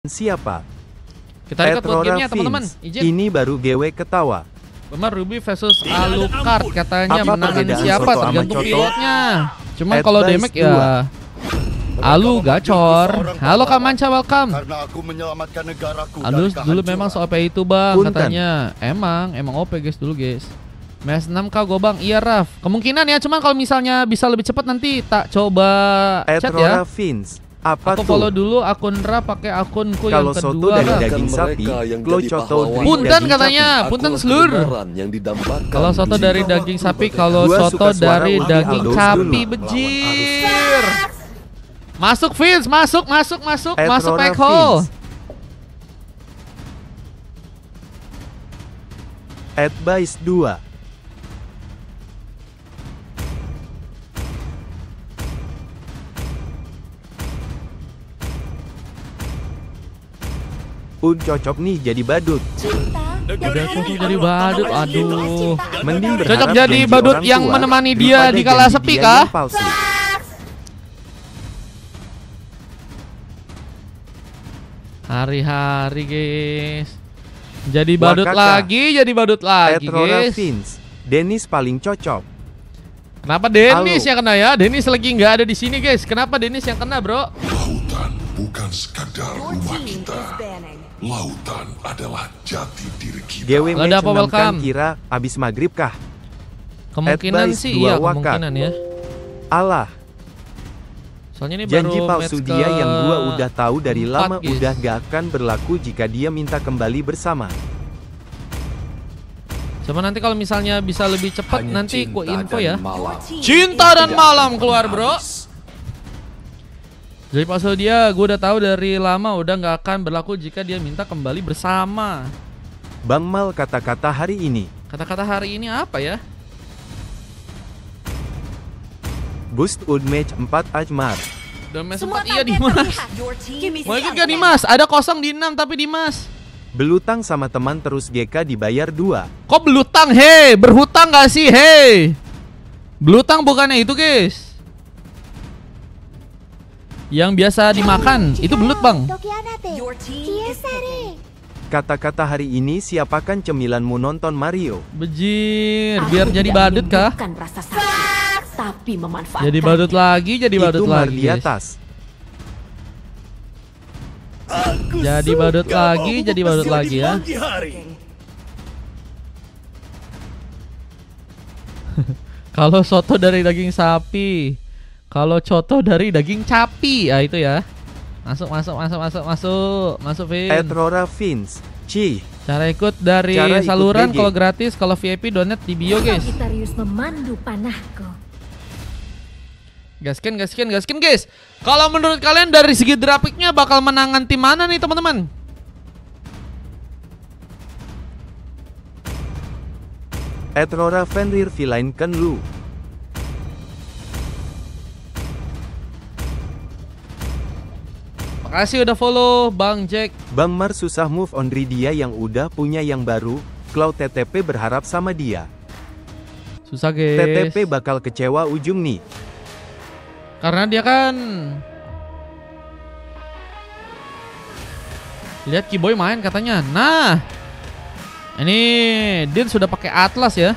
Siapa? Kita lihat buat gamenya teman-teman. Ini baru GW ketawa. Bemar Ruby versus Alucard katanya Apa menangkan perbedaan siapa Soto sama tergantung Coto? pilotnya. Cuman kalau Advice damage ya Alu gacor. Halo Kak Manca, welcome. Karena aku menyelamatkan negaraku Alus dari dulu kehancuran. memang se-OP itu bang Punten. katanya. Emang OP guys dulu guys. Mes 6K gue bang. Iya Raf. Kemungkinan ya, cuman kalau misalnya bisa lebih cepat nanti tak coba chat ya. Etrora Fins. Apa Aku tuh? follow dulu akun Raf pakai akunku yang Kalau soto kedua dari Raf. daging sapi, Klocoto dari Punten daging katanya, sapi. punten seluruh. Kalau soto dari daging sapi, kalau Gua soto suka suara dari Udi daging Aldos sapi dulu. bejir. Masuk Vince, masuk Etrora back hole. Fins. Advice 2. Cocok nih jadi badut. Udah cocok jadi badut, aduh. Mending berharap Cocok jadi janji badut orang yang tua menemani dia daripada di kala janji sepi dia kah? yang palsu. Hari-hari guys. Jadi badut Wakaka. lagi Etrora guys. Fins. Dennis paling cocok. Kenapa Dennis Halo. yang kena ya? Dennis lagi nggak ada di sini guys. Kenapa Dennis yang kena bro? Lautan bukan sekadar rumah kita. Lautan adalah jati diri kita. GW Halo, ada match apa, 6 kan welcome? kira abis maghrib kah? Kemungkinan Advice sih 2 iya, wakat. kemungkinan ya. Alah, Soalnya ini janji baru palsu match dia yang gua udah tahu dari 4, lama guys. udah gak akan berlaku jika dia minta kembali bersama. Coba nanti kalau misalnya bisa lebih cepat Hanya nanti ku cinta info dan ya. malam. Cinta dan Tidak malam akan keluar bro. habis. Jadi palsu dia gue udah tahu dari lama udah nggak akan berlaku jika dia minta kembali bersama. Bang Mal kata-kata hari ini. Kata-kata hari ini apa ya? Boost Ud Match 4 Ajmar. Udah match Semua 4 iya target Dimas. terlihat. Mau ikut gak Dimas? Ada kosong di 6 tapi Dimas. Belutang sama teman terus GK dibayar 2. Kok belutang hei? Berhutang gak sih hei? Belutang bukannya itu guys. Yang biasa dimakan itu belut bang. Your team is picking. Kata-kata hari ini siapakan cemilanmu nonton Mario? Bejir, Aku biar jadi tidak badut kah? menimbulkan rasa sakit, tapi memanfaatkan. Jadi badut lagi, jadi badut Itu Mar lagi di guys. atas. Jadi badut lagi, jadi badut lagi ya. Kalau soto dari daging sapi, kalau coto dari daging capi, ya itu ya. Masuk Vin. Etrora Fins. Ci. Cara ikut dari Cara ikut saluran BG. kalau gratis, kalau VIP donate di bio guys. Sagittarius memandu panahku. Gaskin guys. Kalau menurut kalian dari segi grafiknya bakal menangan tim mana nih teman-teman? Etrora Fenrir Villain Ken Lu. Makasih udah follow Bang Jack. Bang Mar susah move on dari dia yang udah punya yang baru. Cloud TTP berharap sama dia. Susah guys. TTP bakal kecewa ujung nih. Karena dia kan lihat Kiboy main katanya. Nah, ini Din sudah pakai Atlas ya.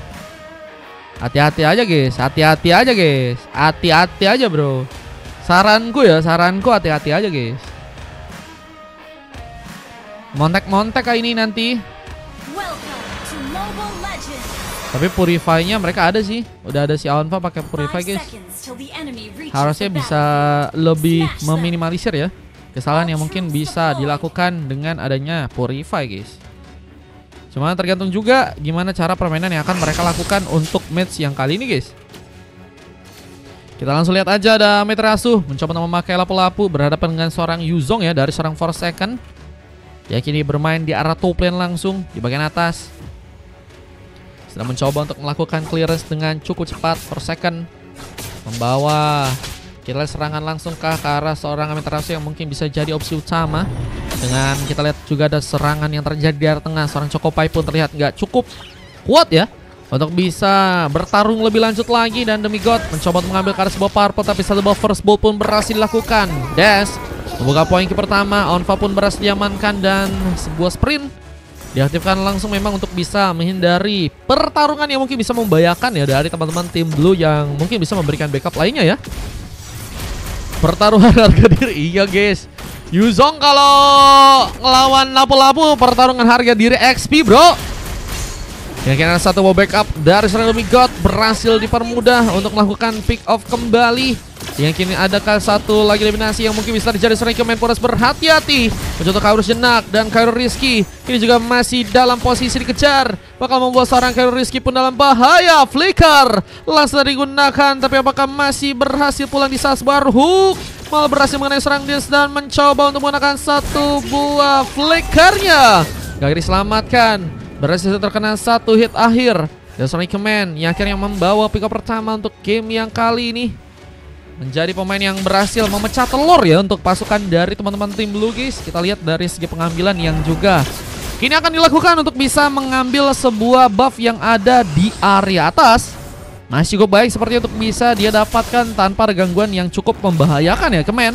Hati-hati aja guys, hati-hati aja bro. Saranku hati-hati aja guys. Montek kayak ini nanti. Welcome to Mobile Legends. Tapi Purify-nya mereka ada sih. Udah ada si Alpha pakai Purify 5 guys. seconds till the enemy reaches Harusnya the bisa lebih meminimalisir ya kesalahan yang mungkin bisa dilakukan dengan adanya Purify guys. Cuma tergantung juga gimana cara permainan yang akan mereka lakukan untuk match yang kali ini guys. Kita langsung lihat aja, ada Amaterasu mencoba memakai lapu-lapu berhadapan dengan seorang Yuzong ya dari seorang Forsaken. Ya kini bermain di arah top lane langsung di bagian atas. Sedang mencoba untuk melakukan clearance dengan cukup cepat. Forsaken membawa kita lihat serangan langsung ke arah seorang Amaterasu yang mungkin bisa jadi opsi utama. Dengan kita lihat juga ada serangan yang terjadi di arah tengah. Seorang Chocopai pun terlihat nggak cukup kuat ya untuk bisa bertarung lebih lanjut lagi. Dan Demigod mencoba untuk mengambil ke arah sebuah purple, tapi satu buah first ball pun berhasil dilakukan. Dash Membuka poin ke pertama, Onfa pun berhasil diamankan dan sebuah sprint diaktifkan langsung memang untuk bisa menghindari pertarungan yang mungkin bisa membahayakan ya dari teman-teman tim Blue yang mungkin bisa memberikan backup lainnya ya. Pertaruhan harga diri, iya guys. Yuzong kalau ngelawan lapu-lapu pertarungan harga diri XP bro. Yang kira satu mau backup dari seorang Demigod berhasil dipermudah untuk melakukan pick off kembali. Yang kini adakah satu lagi eliminasi yang mungkin bisa terjadi. Seorang Kemenpores berhati-hati mencontoh Kairo Jenak dan Kairo Rizky. Ini juga masih dalam posisi dikejar. Bakal membuat seorang Kairo Rizky pun dalam bahaya. Flicker langsung digunakan, tapi apakah masih berhasil pulang di saat baru hook? Malah berhasil mengenai seorang Dins dan mencoba untuk menggunakan satu buah flickernya. Gak diselamatkan. Berhasil terkena satu hit akhir. Dan seorang Kemen yang akhirnya membawa pick up pertama untuk game yang kali ini. Menjadi pemain yang berhasil memecah telur ya untuk pasukan dari teman-teman tim Blue guys. Kita lihat dari segi pengambilan yang juga kini akan dilakukan untuk bisa mengambil sebuah buff yang ada di area atas. Masih cukup baik seperti untuk bisa dia dapatkan tanpa ada gangguan yang cukup membahayakan ya Kemen.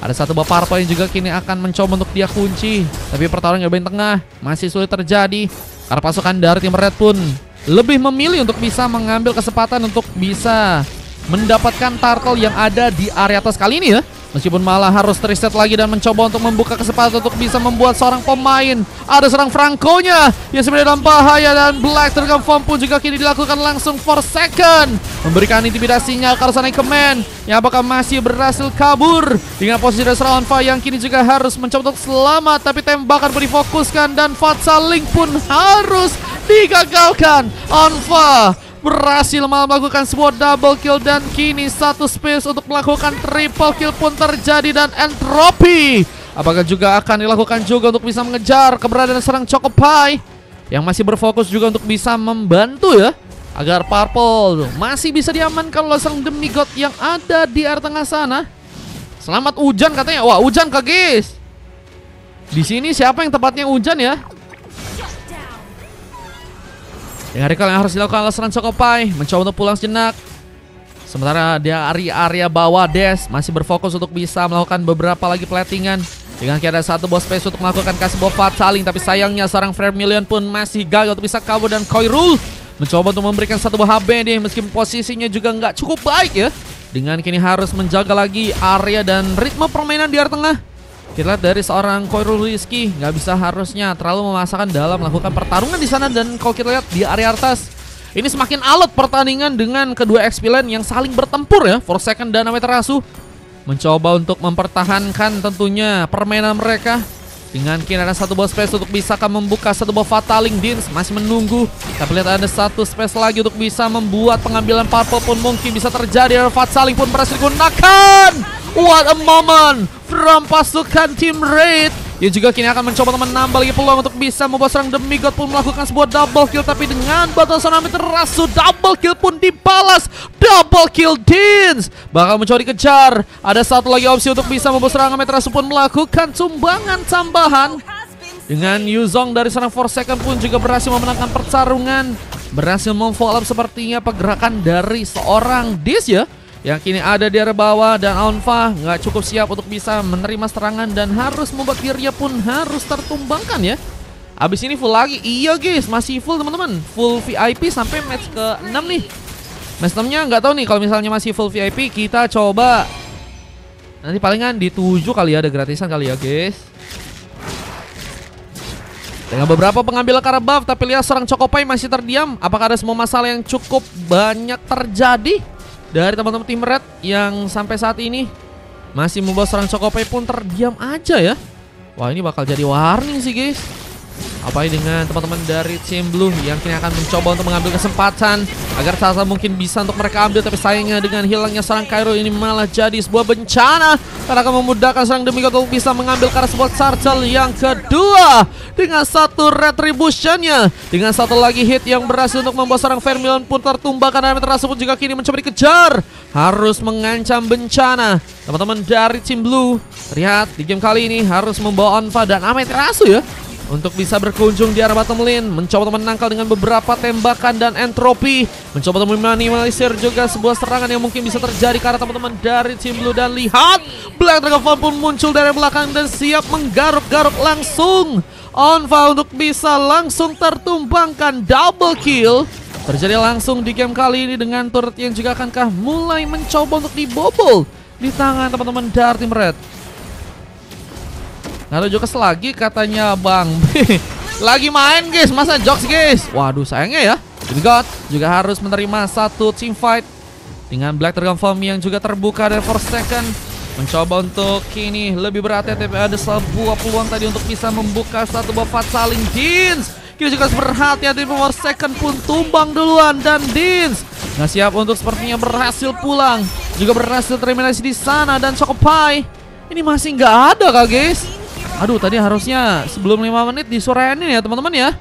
Ada satu buff purple yang juga kini akan mencoba untuk dia kunci. Tapi pertarungan di bagian tengah masih sulit terjadi karena pasukan dari tim Red pun lebih memilih untuk bisa mengambil kesempatan untuk bisa mendapatkan turtle yang ada di area atas kali ini ya. Meskipun malah harus reset lagi dan mencoba untuk membuka kesempatan untuk bisa membuat seorang pemain. Ada seorang Franco-nya yang sebenarnya dalam bahaya dan Black Dragon Form pun juga kini dilakukan langsung for second. Memberikan intimidasinya ke arah Command yang apakah masih berhasil kabur dengan posisi dari seorang Onfa yang kini juga harus mencoba untuk selamat. Tapi tembakan pun difokuskan dan Fatsaling pun harus digagalkan. Onfa berhasil melakukan sebuah double kill dan kini satu space untuk melakukan triple kill pun terjadi dan entropi. Apakah juga akan dilakukan juga untuk bisa mengejar keberadaan serang Chocopie yang masih berfokus juga untuk bisa membantu ya agar Purple masih bisa diamankan oleh serang Demigod yang ada di area tengah sana. Selamat hujan katanya. Wah, hujan kah guys? Di sini siapa yang tepatnya hujan ya? Yang recall yang harus dilakukan oleh seorang Chocopie mencoba untuk pulang sejenak. Sementara dia area bawah Des masih berfokus untuk bisa melakukan beberapa lagi platingan. Dengan ada satu boss space untuk melakukan kasih buff Fatsaling. Tapi sayangnya seorang Vermilion pun masih gagal untuk bisa kabur. Dan Koirul mencoba untuk memberikan satu buah HB nih. Meskipun posisinya juga nggak cukup baik ya. Dengan kini harus menjaga lagi area dan ritme permainan di area tengah. Kita lihat dari seorang Koirul Rizky nggak bisa harusnya terlalu memaksakan dalam melakukan pertarungan di sana. Dan kalau kita lihat di area atas ini semakin alot pertandingan dengan kedua XP lane yang saling bertempur ya. Forsaken dan Amaterasu mencoba untuk mempertahankan tentunya permainan mereka. Dengan kini ada satu buah space untuk bisa membuka satu buah Fataling. Dins masih menunggu. Tapi lihat ada satu space lagi untuk bisa membuat pengambilan purple pun mungkin bisa terjadi. Fatsaling pun berhasil digunakan. What a moment from pasukan tim Raid yang juga kini akan mencoba menambah lagi peluang untuk bisa membuat serang Demigod pun melakukan sebuah double kill. Tapi dengan batasan Amaterasu double kill pun dibalas. Double kill Dins bakal mencoba dikejar. Ada satu lagi opsi untuk bisa membuat serang Amaterasu pun melakukan sumbangan tambahan. Dengan Yuzong dari serang Forsaken pun juga berhasil memenangkan pertarungan. Berhasil memfollow up sepertinya pergerakan dari seorang Dis ya, yang kini ada di area bawah. Dan Onfa nggak cukup siap untuk bisa menerima serangan dan harus membuat dirinya pun harus tertumbangkan ya. Abis ini full lagi. Iya guys, masih full teman-teman. Full VIP sampai match ke-6 nih. Match 6-nya nggak tahu nih kalau misalnya masih full VIP. Kita coba nanti palingan di 7 kali ya, ada gratisan kali ya guys. Dengan beberapa pengambilan karena buff, tapi lihat serang Chocopie masih terdiam. Apakah ada semua masalah yang cukup banyak terjadi dari teman-teman tim Red yang sampai saat ini masih membawa serang Chocopie pun terdiam aja ya. Wah, ini bakal jadi warning sih guys. Apalagi dengan teman-teman dari tim Blue yang kini akan mencoba untuk mengambil kesempatan agar saat mungkin bisa untuk mereka ambil. Tapi sayangnya dengan hilangnya serang Kairo ini malah jadi sebuah bencana karena akan memudahkan serang Demigod untuk bisa mengambil karena sebuah turtle yang kedua dengan satu retributionnya. Dengan satu lagi hit yang berhasil untuk membuat serang Vermilion pun tertumbang karena Amaterasu pun juga kini mencoba dikejar. Harus mengancam bencana. Teman-teman dari tim Blue, lihat di game kali ini harus membawa Onfa dan Amaterasu ya. untuk bisa berkunjung di arah bottom lane, mencoba untuk menangkal dengan beberapa tembakan dan entropi, mencoba untuk meminimalisir juga sebuah serangan yang mungkin bisa terjadi karena teman-teman dari tim blue. Dan lihat, Black Dragon Form pun muncul dari belakang dan siap menggaruk-garuk langsung Onfa untuk bisa langsung tertumbangkan. Double kill terjadi langsung di game kali ini dengan turret yang juga akankah mulai mencoba untuk dibobol di tangan teman-teman dari tim red. Naruh Jokes lagi katanya Bang lagi main guys, masa jokes guys. Waduh sayangnya ya, God juga harus menerima satu team fight dengan Black Dragon Form yang juga terbuka dari Forsaken. Mencoba untuk kini lebih berhati-hati, tapi ada sebuah peluang tadi untuk bisa membuka satu buff saling. Dins kini juga berhati-hati, Forsaken pun tumbang duluan. Dan Dins nggak siap untuk sepertinya berhasil pulang, juga berhasil tereliminasi di sana. Dan Chocopai ini masih nggak ada kah guys? Aduh, tadi harusnya sebelum 5 menit disurenin ya teman-teman ya.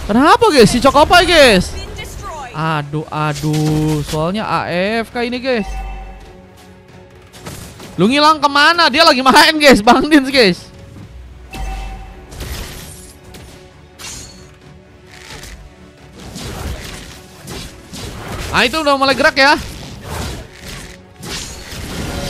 Kenapa guys si Chocopai guys? Aduh, soalnya AFK ini guys. Lu ngilang kemana? Dia lagi main guys, Bang Dins guys. Nah itu udah mulai gerak ya.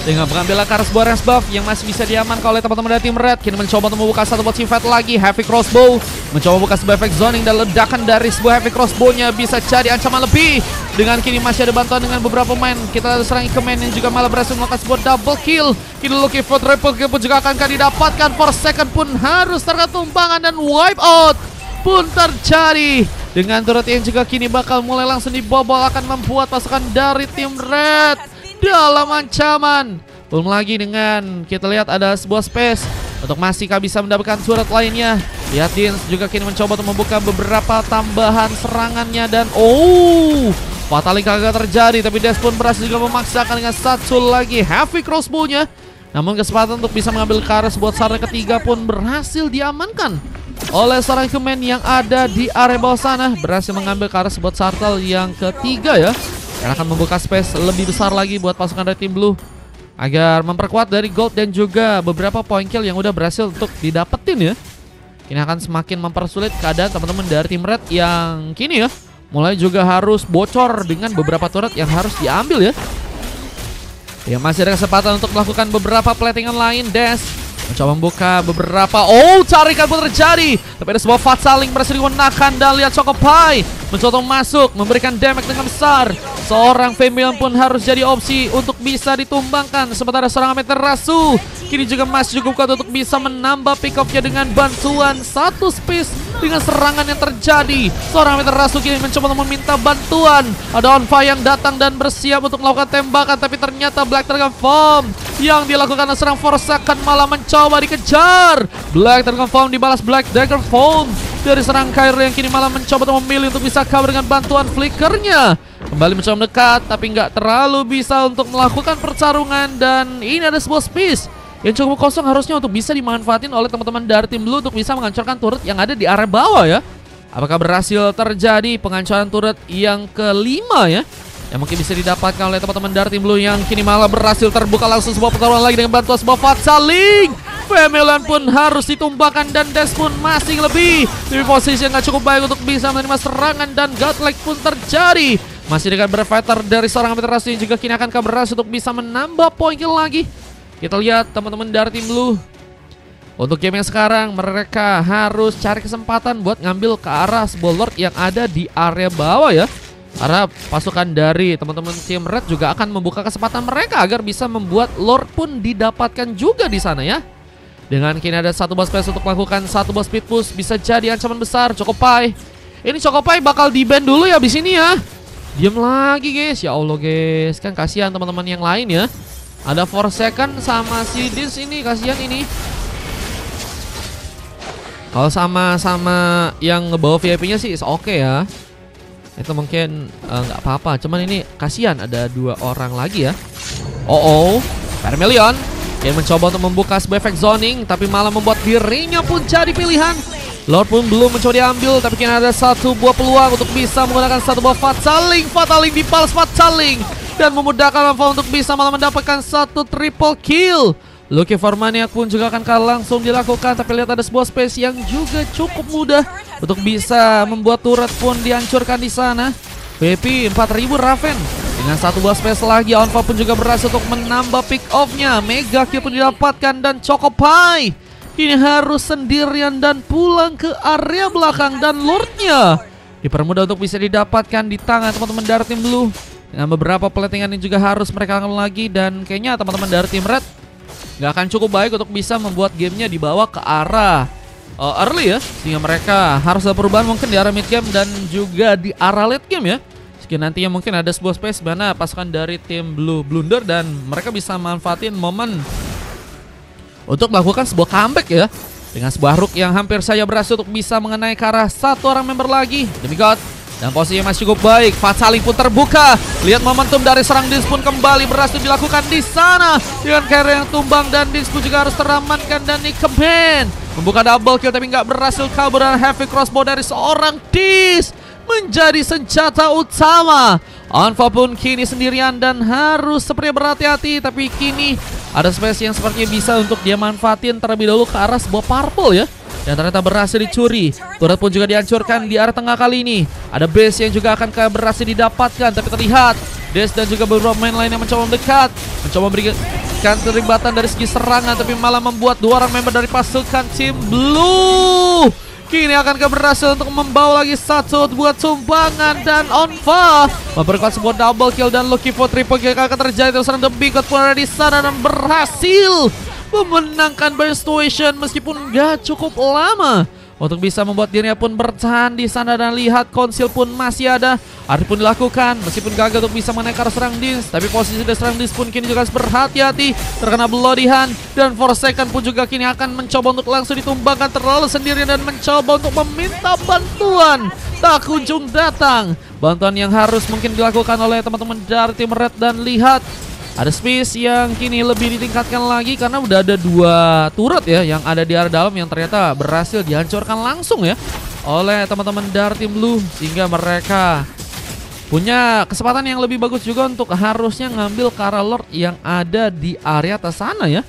Dengan pengambilan Karas Boras buff yang masih bisa diamankan oleh teman-teman dari tim red. Kini mencoba untuk membuka satu buat fight lagi. Heavy crossbow mencoba membuka sebuah efek zoning, dan ledakan dari sebuah heavy crossbow-nya bisa jadi ancaman lebih. Dengan kini masih ada bantuan dengan beberapa main. Kita serangi ke main yang juga malah berhasil melakukan sebuah double kill. Kini looking for triple kill pun juga akankah didapatkan. Forsaken pun harus terkena tumpangan dan wipe out pun terjadi. Dengan turret yang juga kini bakal mulai langsung dibobol akan membuat pasukan dari tim red dalam ancaman. Belum lagi dengan kita lihat ada sebuah space untuk masihkah bisa mendapatkan turret lainnya. Lihat Dins juga kini mencoba untuk membuka beberapa tambahan serangannya. Dan Fatali kagak terjadi, tapi Des pun berhasil juga memaksakan dengan satu lagi heavy crossbow-nya. Namun kesempatan untuk bisa mengambil Karas buat sarana ketiga pun berhasil diamankan oleh seorang Kemen yang ada di area bawah sana. Berhasil mengambil Karas buat Sartal yang ketiga ya, yang akan membuka space lebih besar lagi buat pasukan dari tim blue agar memperkuat dari gold dan juga beberapa point kill yang udah berhasil untuk didapetin ya. Ini akan semakin mempersulit keadaan teman-teman dari tim red yang kini ya mulai juga harus bocor dengan beberapa turret yang harus diambil ya. Ya masih ada kesempatan untuk melakukan beberapa platingan lain. Des mencoba membuka beberapa. Tarikan pun terjadi, tapi ada sebuah fat saling berhasil digunakan. Dan lihat Chocopai mencoba masuk memberikan damage dengan besar. Seorang Fembion pun harus jadi opsi untuk bisa ditumbangkan. Sementara seorang Amaterasu kini juga masih cukup kuat untuk bisa menambah pick up-nya dengan bantuan satu space dengan serangan yang terjadi. Seorang Amaterasu kini mencoba untuk meminta bantuan. Ada Onfa yang datang dan bersiap untuk melakukan tembakan, tapi ternyata Black Dragon Form yang dilakukan serang Forsaken malah mencoba dikejar. Black Dragon Form dibalas Black Dragon Form dari serang Kairo yang kini malah mencoba untuk memilih untuk bisa cover dengan bantuan flickernya. Kembali mencoba mendekat, tapi nggak terlalu bisa untuk melakukan pertarungan. Dan ini ada sebuah space yang cukup kosong harusnya untuk bisa dimanfaatin oleh teman-teman dari tim blue untuk bisa menghancurkan turret yang ada di area bawah ya. Apakah berhasil terjadi penghancuran turret yang kelima ya, yang mungkin bisa didapatkan oleh teman-teman dari tim blue yang kini malah berhasil terbuka langsung sebuah pertarungan lagi dengan bantuan sebuah Fatsaling. Femelian pun harus ditumbangkan dan Des pun masih lebih di posisi yang gak cukup baik untuk bisa menerima serangan. Dan godlike pun terjadi masih dengan berfighter dari seorang Amaterasu yang juga kini akan berhasil untuk bisa menambah poin kill lagi. Kita lihat teman-teman dari tim blue untuk game yang sekarang mereka harus cari kesempatan buat ngambil ke arah sebuah lord yang ada di area bawah ya. Karena pasukan dari teman-teman tim red juga akan membuka kesempatan mereka agar bisa membuat lord pun didapatkan juga di sana ya. Dengan kini ada satu boss space untuk melakukan satu boss speed push, bisa jadi ancaman besar. Chocopai, ini Chocopai bakal di ban dulu ya abis ini ya. Diam lagi guys, ya Allah guys, kan kasihan teman-teman yang lain ya. Ada Forsaken sama si Dins ini, kasihan ini. Kalau sama-sama yang ngebawa VIP-nya sih oke ya. Itu mungkin nggak apa-apa, cuman ini kasihan ada dua orang lagi ya. Vermilion yang mencoba untuk membuka sebuah efek zoning, tapi malah membuat dirinya pun jadi pilihan. Lord pun belum mencoba diambil, tapi kini ada satu buah peluang untuk bisa menggunakan satu buah Fatsaling. Fatsaling dibalas Fatsaling dan memudahkan Onfa untuk bisa malah mendapatkan satu triple kill. Lucky for Maniac pun juga akan langsung dilakukan. Tapi lihat ada sebuah space yang juga cukup mudah untuk bisa membuat turret pun dihancurkan di sana. VP 4000 Raven dengan satu buah space lagi. Onfa pun juga berhasil untuk menambah pick off-nya. Mega kill pun didapatkan dan Chocopie ini harus sendirian dan pulang ke area belakang. Dan Lordnya dipermudah untuk bisa didapatkan di tangan teman-teman dari tim Blue. Dengan beberapa platingan yang juga harus mereka lakukan lagi. Dan kayaknya teman-teman dari tim Red nggak akan cukup baik untuk bisa membuat gamenya dibawa ke arah early ya. Sehingga mereka harus ada perubahan mungkin di arah mid game dan juga di arah late game ya. Sekian nantinya mungkin ada sebuah space mana pasukan dari tim Blue blunder dan mereka bisa manfaatin momen untuk melakukan sebuah comeback ya. Dengan sebuah hook yang hampir saja berhasil untuk bisa mengenai ke arah satu orang member lagi. Demi God. Dan posisinya masih cukup baik. Fatsaling pun terbuka. Lihat momentum dari serang Dins pun kembali berhasil dilakukan di sana. Dengan carry yang tumbang dan Dins pun juga harus teramankan. Dan Ikemen membuka double kill tapi nggak berhasil kabur. Dan heavy crossbow dari seorang Dins menjadi senjata utama. Onfa pun kini sendirian dan harus sepertinya berhati-hati. Tapi kini ada space yang sepertinya bisa untuk dia manfaatin terlebih dahulu ke arah sebuah purple ya. Dan ternyata berhasil dicuri. Turret pun juga dihancurkan di arah tengah kali ini. Ada base yang juga akan berhasil didapatkan. Tapi terlihat Des dan juga beberapa main lain yang mencoba mendekat, mencoba memberikan keterlibatan dari segi serangan. Tapi malah membuat dua orang member dari pasukan tim Blue kini akan berhasil untuk membawa lagi satu buat sumbangan. Dan Onfa memperkuat sebuah double kill dan Lucky for triple kill akan terjadi. Terus The Big God pun ada di sana dan berhasil memenangkan burst situation meskipun gak cukup lama untuk bisa membuat dirinya pun bertahan di sana. Dan lihat konsil pun masih ada. Arti pun dilakukan meskipun gagal untuk bisa menaikkan serang Dins. Tapi posisi dari serang Dins pun kini juga harus berhati-hati terkena bloody hand. Dan Forsaken pun juga kini akan mencoba untuk langsung ditumbangkan terlalu sendirian dan mencoba untuk meminta bantuan. Tak kunjung datang bantuan yang harus mungkin dilakukan oleh teman-teman dari tim Red. Dan lihat ada space yang kini lebih ditingkatkan lagi karena udah ada dua turret ya yang ada di area dalam yang ternyata berhasil dihancurkan langsung ya oleh teman-teman dari tim Blue. Sehingga mereka punya kesempatan yang lebih bagus juga untuk harusnya ngambil ke arah Lord yang ada di area atas sana ya.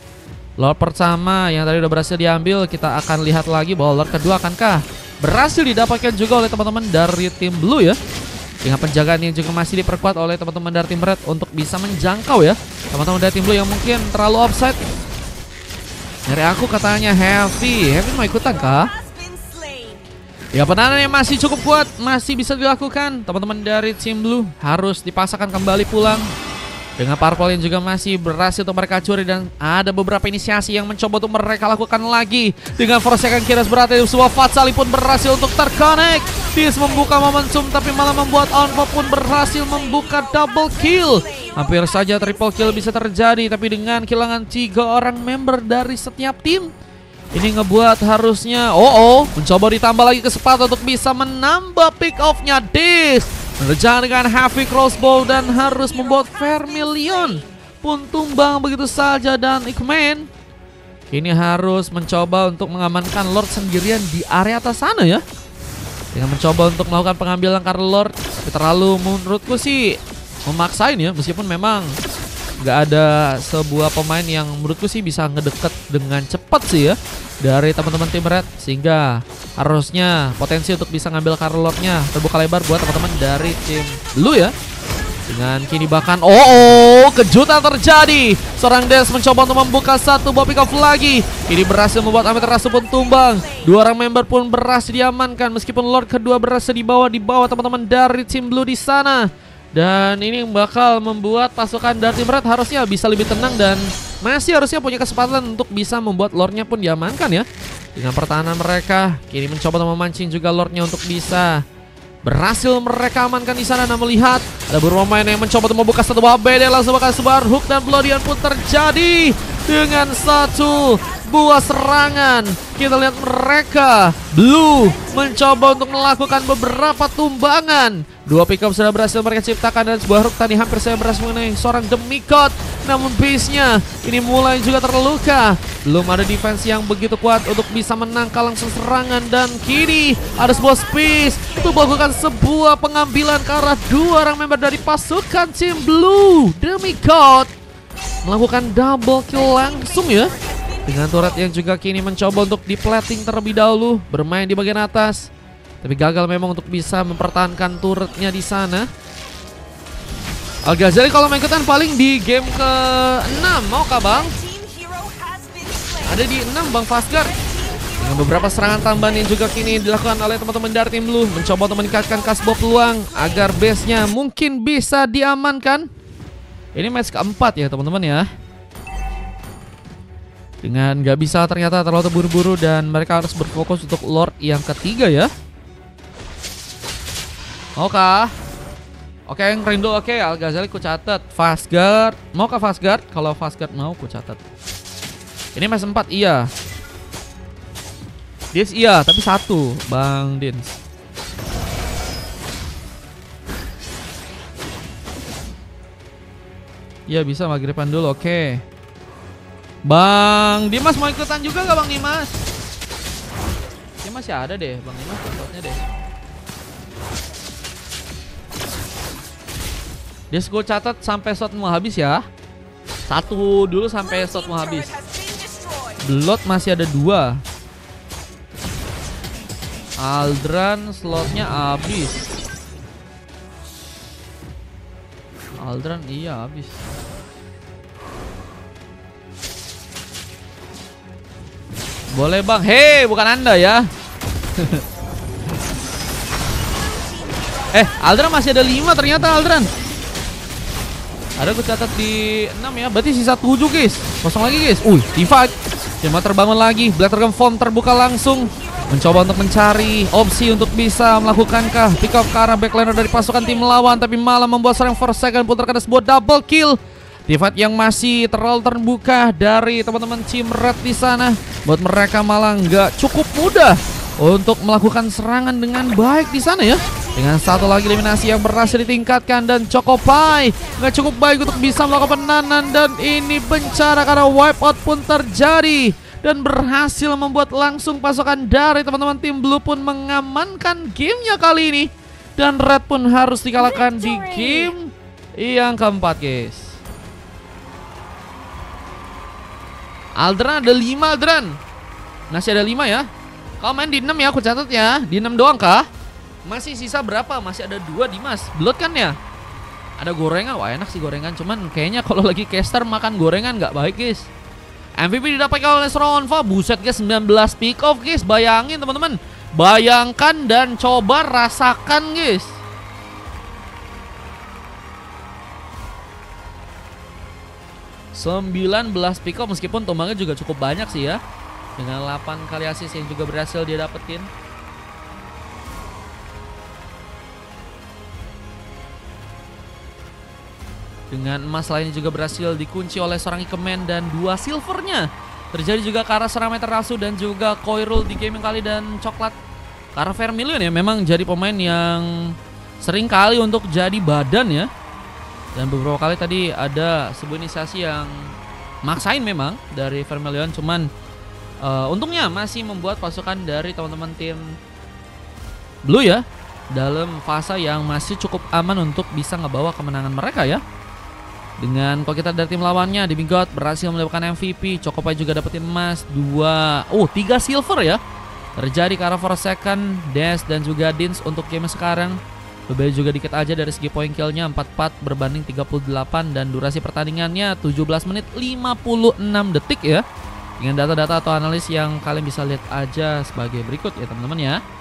Lord pertama yang tadi udah berhasil diambil, kita akan lihat lagi bahwa Lord kedua akankah berhasil didapatkan juga oleh teman-teman dari tim Blue ya. Dengan penjagaan yang juga masih diperkuat oleh teman-teman dari tim Red untuk bisa menjangkau ya teman-teman dari tim Blue yang mungkin terlalu offside. Dari aku katanya Heavy mau ikutan kah? Ya penanganan yang masih cukup kuat, masih bisa dilakukan. Teman-teman dari tim Blue harus dipaksakan kembali pulang. Dengan Purple yang juga masih berhasil untuk mereka curi. Dan ada beberapa inisiasi yang mencoba untuk mereka lakukan lagi. Dengan Forsaken Kiras berarti sebuah Fatsali pun berhasil untuk terconnect. Dis membuka momentum tapi malah membuat Onfa pun berhasil membuka double kill. Hampir saja triple kill bisa terjadi. Tapi dengan kehilangan 3 orang member dari setiap tim, ini ngebuat harusnya mencoba ditambah lagi kesempatan untuk bisa menambah pick off-nya. Dis mengerjakan dengan heavy crossbow dan harus membuat Vermilion pun tumbang begitu saja. Dan Ikemen ini harus mencoba untuk mengamankan Lord sendirian di area atas sana ya. Dengan mencoba untuk melakukan pengambilan karena Lord, tapi terlalu menurutku sih memaksain ya. Meskipun memang nggak ada sebuah pemain yang menurutku sih bisa ngedeket dengan cepat sih ya dari teman-teman tim Red. Sehingga harusnya potensi untuk bisa ngambil Carlotnya terbuka lebar buat teman-teman dari tim Blue ya. Dengan kini bahkan kejutan terjadi. Seorang Des mencoba untuk membuka satu buah pick off lagi. Ini berhasil membuat Amaterasu pun tumbang. 2 orang member pun berhasil diamankan meskipun Lord kedua berhasil dibawa teman-teman dari tim Blue di sana. Dan ini bakal membuat pasukan dari tim Red harusnya bisa lebih tenang dan masih harusnya punya kesempatan untuk bisa membuat Lordnya pun diamankan ya. Dengan pertahanan mereka kini mencoba untuk memancing juga Lordnya untuk bisa berhasil mereka amankan di sana. Namun lihat ada beberapa pemain yang mencoba untuk membuka satu buah BD, langsung bakal sebar hook dan bloodian pun terjadi dengan satu buah serangan. Kita lihat mereka Blue mencoba untuk melakukan beberapa tumbangan. 2 pick up sudah berhasil mereka ciptakan dan sebuah hook tadi hampir saya berhasil mengenai seorang Demigod. Namun base-nya ini mulai juga terluka. Belum ada defense yang begitu kuat untuk bisa menangkal langsung serangan. Dan kini ada sebuah space untuk melakukan sebuah pengambilan ke arah 2 orang member dari pasukan tim Blue. Demigod melakukan double kill langsung ya. Dengan turret yang juga kini mencoba untuk di-plating terlebih dahulu, bermain di bagian atas. Tapi gagal memang untuk bisa mempertahankan turretnya di sana. Al-Ghazali kalau main ikutan paling di game ke-6, maukah Bang? Ada di 6 Bang Fasgar. Dengan beberapa serangan tambahan yang juga kini dilakukan oleh teman-teman dari tim Blue, mencoba untuk meningkatkan sebuah peluang agar base-nya mungkin bisa diamankan. Ini match keempat ya teman-teman ya. Dengan gak bisa ternyata terlalu terburu-buru dan mereka harus berfokus untuk Lord yang ketiga ya. Maukah? Oke, yang Rindo oke, Al-Ghazali ku catat. Fasgar, maukah Fasgar? Kalau Fasgar mau ku catat. Ini match 4 iya. Dins iya, tapi 1 Bang Dins. Iya bisa maghriban dulu, oke. Bang Dimas mau ikutan juga gak Bang Dimas? Dia masih ada deh Bang Dimas, contohnya deh. Dia gue catat sampai slot mau habis ya. 1 dulu sampai slot mau habis. Blood masih ada 2. Aldran slotnya habis. Aldran iya habis. Boleh Bang, hei bukan Anda ya. Aldran masih ada 5 ternyata Aldran. Ada gue catat di 6 ya, berarti sisa 7 guys. Kosong lagi guys. T5 cuma terbangun lagi. Black Dragon Form terbuka langsung. Mencoba untuk mencari opsi untuk bisa melakukankah pick up ke arah backliner dari pasukan tim lawan, tapi malah membuat seorang Forsaken pun terkena sebuah double kill. T5 yang masih terlalu terbuka dari teman-teman tim Red di sana, buat mereka malah nggak cukup mudah untuk melakukan serangan dengan baik di sana ya. Dengan satu lagi eliminasi yang berhasil ditingkatkan dan Chocopai nggak cukup baik untuk bisa melakukan penahanan, dan ini bencana karena wipeout pun terjadi dan berhasil membuat langsung pasukan dari teman-teman tim Blue pun mengamankan gamenya kali ini, dan Red pun harus dikalahkan di game yang keempat guys. Aldran ada 5 Aldran. Masih ada 5 ya. Kau main di 6 ya, aku catat ya. Di 6 doang kah? Masih sisa berapa? Masih ada 2 Dimas. Blood kan ya? Ada gorengan. Wah enak sih gorengan. Cuman kayaknya kalau lagi caster makan gorengan nggak baik guys. MVP didapatkan oleh Sronfa. Buset guys, 19 pick off guys. Bayangin teman-teman. Bayangkan dan coba rasakan guys. (19 pick off) meskipun tumbangnya juga cukup banyak sih ya. Dengan 8 kali assist yang juga berhasil dia dapetin. Dengan emas lainnya juga berhasil dikunci oleh seorang Ikemen dan 2 silvernya. Terjadi juga ke arah seorang Metarasu dan juga Koirul di game yang kali, dan coklat ke arah Vermilion ya. Memang jadi pemain yang sering kali untuk jadi badan ya. Dan beberapa kali tadi ada sebuah inisiasi yang maksain memang dari Vermilion. Cuman untungnya masih membuat pasukan dari teman-teman tim Blue ya dalam fase yang masih cukup aman untuk bisa ngebawa kemenangan mereka ya. Dengan kalau kita dari tim lawannya, Demigod berhasil mendapatkan MVP, Chocopai juga dapetin emas, 3 silver ya. Terjadi ke arah Forsaken, Dash dan juga Dins untuk game sekarang. Berbeda juga dikit aja dari segi point killnya, 44 berbanding 38, dan durasi pertandingannya 17 menit 56 detik ya. Dengan data-data atau analis yang kalian bisa lihat aja sebagai berikut ya teman-teman ya.